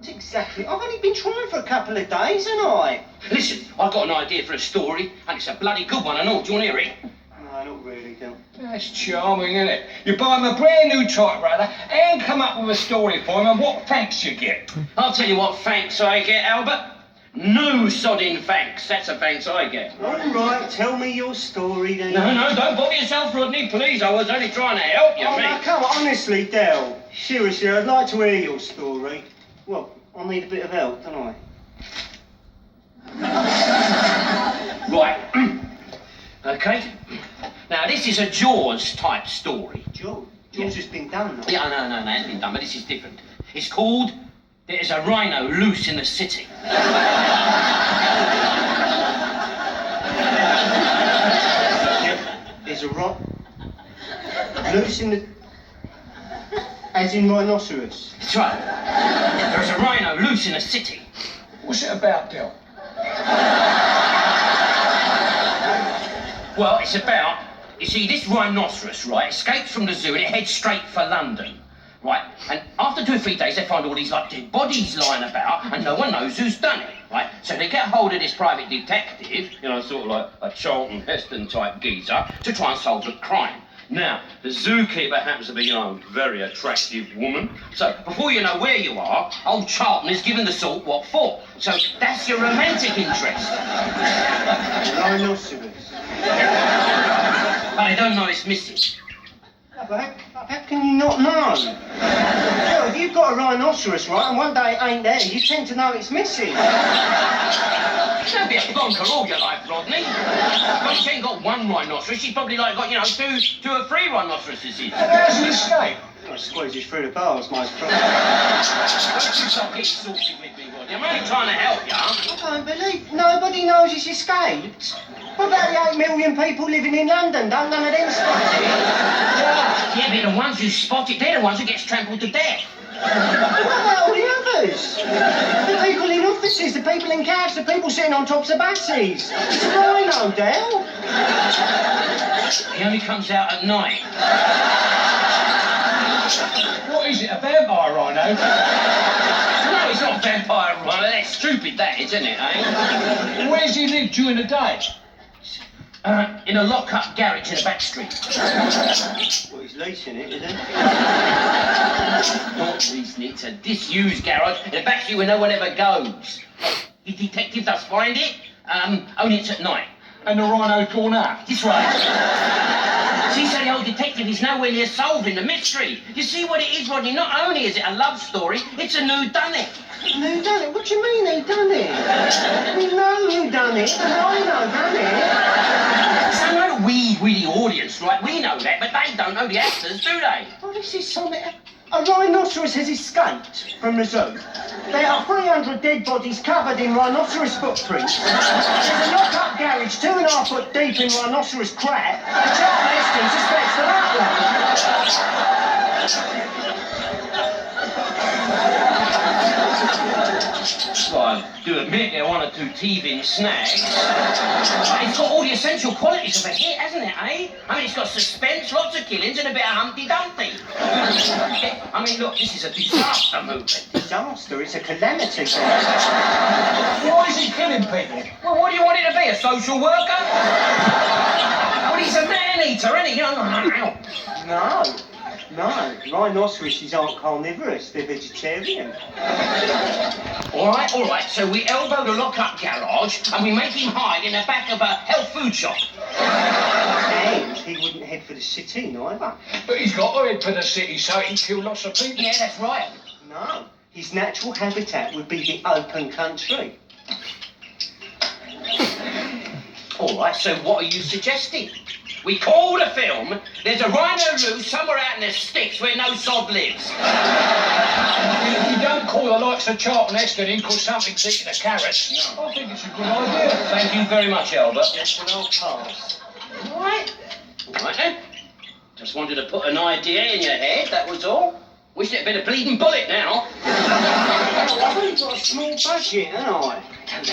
Exactly. I've only been trying for a couple of days, haven't I? Listen, I've got an idea for a story, and it's a bloody good one and all. Do you want to hear it? No, not really, Gil. That's charming, isn't it? You buy him a brand new typewriter and come up with a story for him, and what thanks you get? I'll tell you what thanks I get, Albert. No sodding thanks. That's a thanks I get. All right, tell me your story then. No, don't bother yourself, Rodney, please. I was only trying to help you, Oh, mate. no, come on, honestly, Del. Seriously, I'd like to hear your story. Well, I need a bit of help, don't I? Right. Okay. Now, this is a Jaws-type story. Jaws? Jaws has been done, though. Yeah, no, it hasn't been done, but this is different. It's called There's a Rhino Loose in the City. There's a loose in the... As in rhinoceros. That's right. There's a rhino loose in the city. What's it about, Del? Well, it's about, you see, this rhinoceros, right, escapes from the zoo and it heads straight for London, right? And after 2 or 3 days, they find all these, like, dead bodies lying about and no one knows who's done it, right? So they get hold of this private detective, you know, sort of like a Charlton Heston type geezer, to try and solve the crime. Now, the zookeeper happens to be, you know, a very attractive woman. So, before you know where you are, old Charlton is given the salt what for. So, that's your romantic interest. Rhinoceros. But they don't know it's missing. Yeah, but how can you not know? Well, if you've got a rhinoceros, right, and one day it ain't there, you tend to know it's missing. Don't be a bonker all your life, Rodney. Well, she ain't got one rhinoceros. She's probably like got, you know, two or three rhinoceroses. How's he escape? I squeezes through the bars, most probably. Don't you stop getting saucy with me, Rodney. I'm only trying to help you. I don't believe nobody knows he's escaped. What about the 8 million people living in London? Don't none of them spot it? Yeah, but the ones who spot it, they're the ones who gets trampled to death. What about all the others? The people in offices, the people in cabs, the people sitting on tops of buses. It's a rhino, Del. He only comes out at night. What is it, a vampire rhino? No, it's not a vampire rhino. That's stupid, that is, isn't it, eh? Where's he live during the day? In a lock-up garage in a back street. Well, he's leasing it, isn't he? Not leasing it. It's a disused garage in a back street where no one ever goes. The detective does find it, only it's at night. And the rhino's gone out? That's right. See, so the old detective is nowhere near solving the mystery. You see what it is, Rodney? Not only is it a love story, it's a whodunit. Who done it? What do you mean, who done it? We know who done it. The rhino done it. So no, we the audience, right? We know that, but they don't know the actors, do they? Oh, this is something... A rhinoceros has escaped from the zoo. There are 300 dead bodies covered in rhinoceros footprints. There's a lock-up garage 2.5 foot deep in rhinoceros crap. The Charlton Heston suspects the Well, I do admit there are 1 or 2 teething snags. It's got all the essential qualities of a hit, hasn't it, eh? I mean, it's got suspense, lots of killings, and a bit of Humpty Dumpty. I mean, look, this is a disaster movie. Disaster? It's a calamity. Why is he killing people? Well, what do you want it to be, a social worker? Well, he's a man-eater, isn't he? No. Rhinoceroses aren't carnivorous. They're vegetarian. All right. So we elbow the lock-up garage and we make him hide in the back of a health food shop. And he wouldn't head for the city, neither. But he's got to head for the city so he can kill lots of people. Yeah, that's right. No. His natural habitat would be the open country. All right, so what are you suggesting? We call the film There's a Rhino Loose somewhere out in the sticks where no sod lives. You don't call the likes of Charlton Heston in because something's eating the carrots. No. I think it's a good idea. Thank you very much, Albert. Yes, and I'll pass. All right then. Just wanted to put an idea in your head, that was all. Wish it had been a bleeding bullet now. I've only got a small budget, haven't I? That's